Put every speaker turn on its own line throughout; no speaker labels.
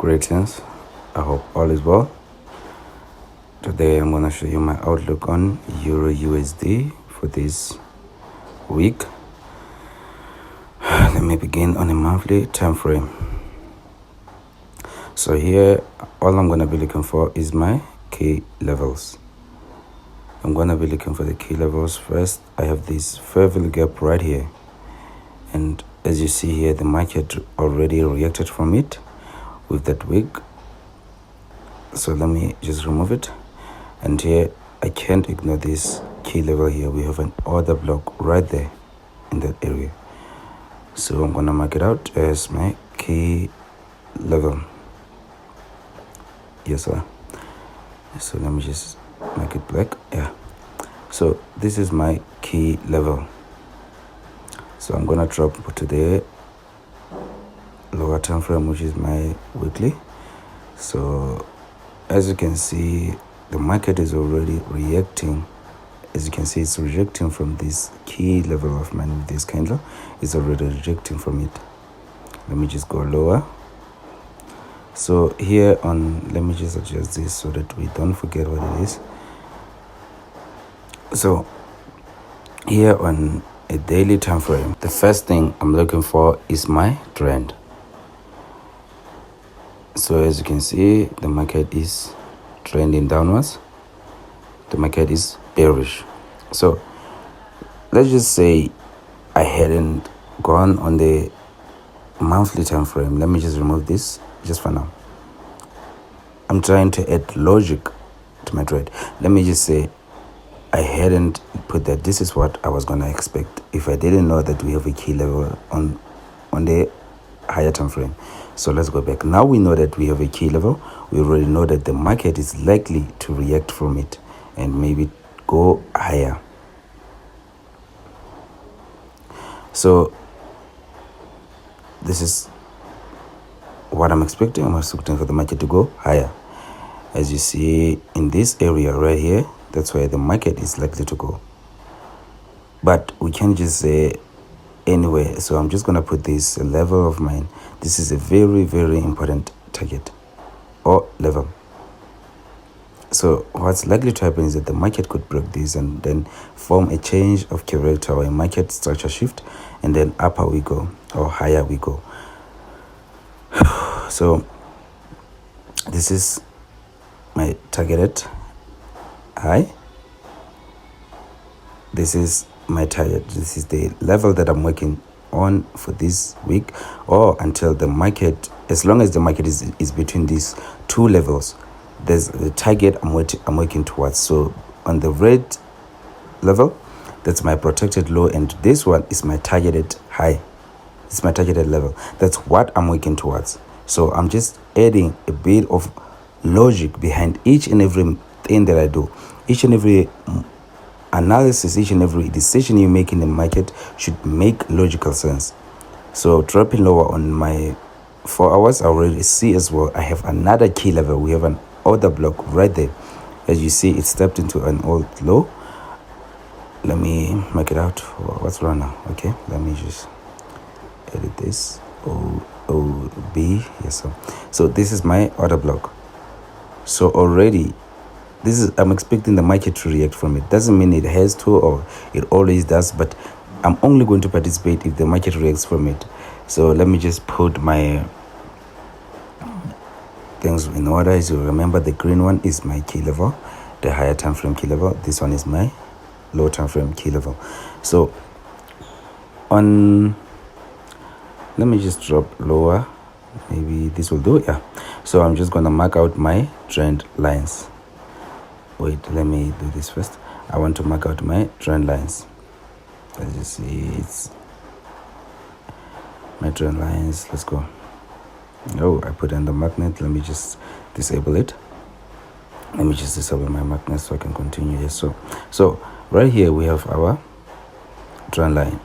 Greetings, I hope all is well. Today I'm going to show you my outlook on Euro USD for this week. Let me begin on a monthly time frame. So here all I'm going to be looking for is my key levels. I'm going to be looking for the key levels first. I have this fair value gap right here, and as you see here, the market already reacted from it with that wick. So let me just remove it, and here I can't ignore this key level here. We have an order block right there in that area, so I'm gonna mark it out as my key level. Yes sir. So let me just make it black. Yeah, so this is my key level. So I'm gonna drop to the lower time frame, which is my weekly. So as you can see, the market is already reacting. As you can see, it's rejecting from this key level of mine with this candle. It's already rejecting from it. Let me just go lower. So here on, let me just adjust this so that we don't forget what it is. So here on a daily time frame, the first thing I'm looking for is my trend. So as you can see, the market is trending downwards. The market is bearish. So let's just say I hadn't gone on the monthly time frame. Let me just remove this just for now. I'm trying to add logic to my trade. Let me just say I hadn't put that. This is what I was going to expect if I didn't know that we have a key level on the higher time frame. So let's go back. Now we know that we have a key level. We already know that the market is likely to react from it and maybe go higher. So this is what I'm expecting. I'm expecting for the market to go higher. As you see in this area right here, that's where the market is likely to go. But we can't just say anyway, so I'm just gonna put this level of mine. This is a very, very important target or level. So what's likely to happen is that the market could break this and then form a change of character or a market structure shift, and then upper we go or higher we go. So this is my targeted high. This is my target. This is the level that I'm working on for this week, or until the market, as long as the market is between these two levels, there's the target I'm working towards. So on the red level, that's my protected low, and this one is my targeted high. It's my targeted level. That's what I'm working towards. So I'm just adding a bit of logic behind each and every thing that I do. Each and every analysis, each and every decision you make in the market should make logical sense. So dropping lower on my 4 hours, I already see as well I have another key level. We have an order block right there. As you see, it stepped into an old low. Let me make it out. What's wrong now? Okay, let me just edit this. OB, yes sir. So this is my order block. So already I'm expecting the market to react from it. Doesn't mean it has to or it always does, but I'm only going to participate if the market reacts from it. So let me just put my things in order. As you remember, the green one is my key level, the higher time frame key level. This one is my low time frame key level. So let me just drop lower. Maybe this will do. Yeah. So I'm just going to mark out my trend lines. Wait, let me do this first. I want to mark out my trend lines. As you see, it's my trend lines. Let's go. Oh, I put in the magnet. Let me just disable it. Let me just disable my magnet so I can continue here. So right here we have our trend line,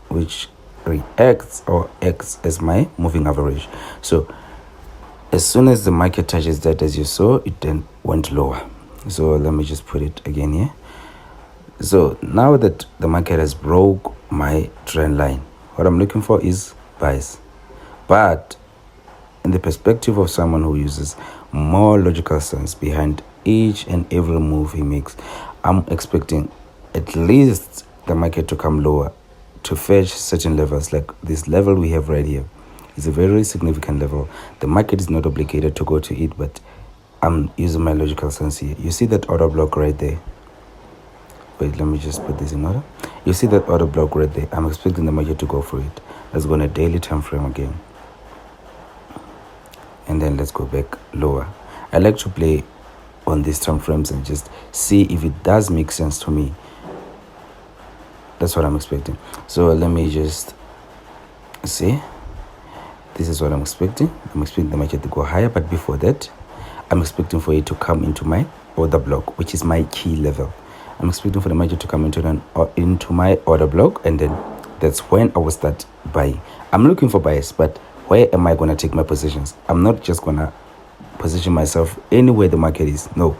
which reacts or acts as my moving average. So as soon as the market touches that, as you saw, it then went lower. So let me just put it again here. So now that the market has broke my trend line, what I'm looking for is buys. But in the perspective of someone who uses more logical sense behind each and every move he makes, I'm expecting at least the market to come lower to fetch certain levels. Like this level we have right here is a very significant level. The market is not obligated to go to it, but I'm using my logical sense here. You see that order block right there? Wait, let me just put this in order. You see that order block right there? I'm expecting the market to go for it. Let's go on a daily time frame again. And then let's go back lower. I like to play on these time frames and just see if it does make sense to me. That's what I'm expecting. So let me just see. This is what I'm expecting. I'm expecting the market to go higher, but before that, I'm expecting for it to come into my order block, which is my key level. I'm expecting for the market to come into my order block, and then that's when I will start buying. I'm looking for buyers, but where am I going to take my positions? I'm not just going to position myself anywhere the market is. No,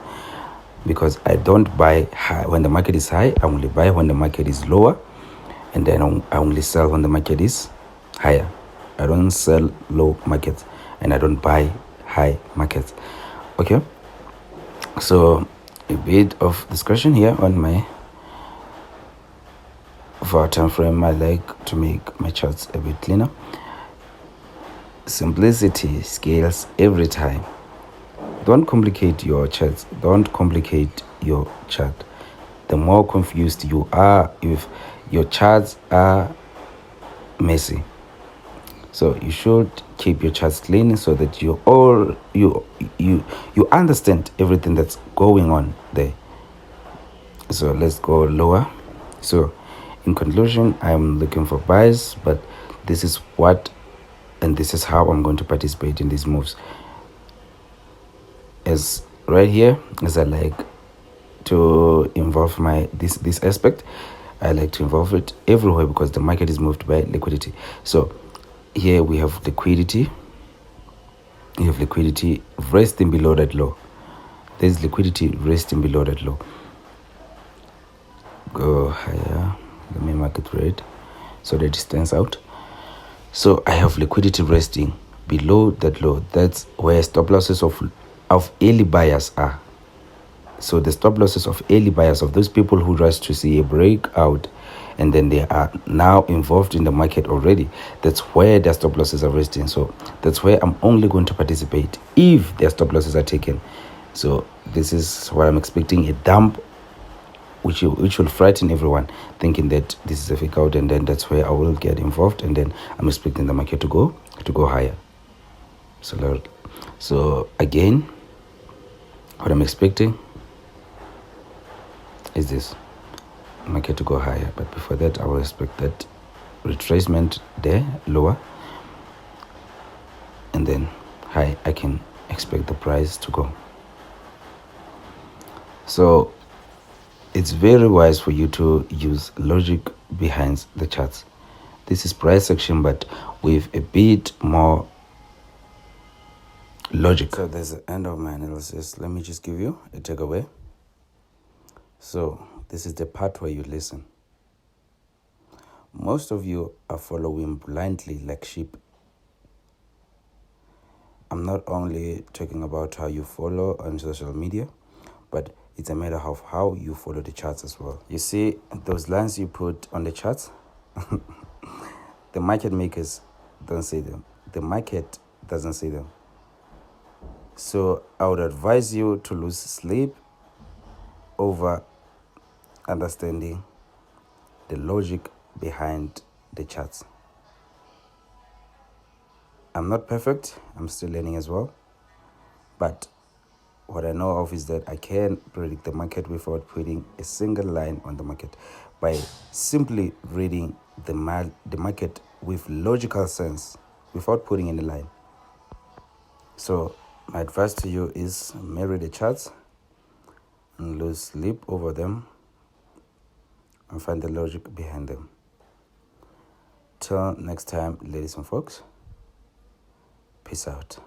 because I don't buy high when the market is high. I only buy when the market is lower, and then I only sell when the market is higher. I don't sell low markets, and I don't buy high markets. Okay, so a bit of discussion here on my for time frame. I like to make my charts a bit cleaner. Simplicity scales every time. Don't complicate your charts. Don't complicate your chart. The more confused you are, if your charts are messy, so you should keep your charts clean so that you understand everything that's going on there. So let's go lower. So in conclusion, I'm looking for buys, but this is what and this is how I'm going to participate in these moves. As right here, as I like to involve this aspect, I like to involve it everywhere because the market is moved by liquidity. So here we have liquidity. You have liquidity resting below that low. There's liquidity resting below that low. Go higher. Let me mark it red so that it stands out. So I have liquidity resting below that low. That's where stop losses of early buyers are. So the stop losses of early buyers, of those people who rush to see a breakout and then they are now involved in the market already, that's where their stop losses are resting. So that's where I'm only going to participate if their stop losses are taken. So this is what I'm expecting, a dump which will frighten everyone, thinking that this is a fake out, and then that's where I will get involved, and then I'm expecting the market to go higher. So again, what I'm expecting is this market to go higher, but before that I will expect that retracement there lower, and then high. I can expect the price to go. So it's very wise for you to use logic behind the charts. This is price action, but with a bit more logic. So there's the end of my analysis. Let me just give you a takeaway. So this is the part where you listen. Most of you are following blindly like sheep. I'm not only talking about how you follow on social media, but it's a matter of how you follow the charts as well. You see those lines you put on the charts? The market makers don't see them. The market doesn't see them. So I would advise you to lose sleep over understanding the logic behind the charts. I'm not perfect. I'm still learning as well. But what I know of is that I can predict the market without putting a single line on the market, by simply reading the market with logical sense without putting any line. So my advice to you is marry the charts and lose sleep over them and find the logic behind them. Till next time, ladies and folks, peace out.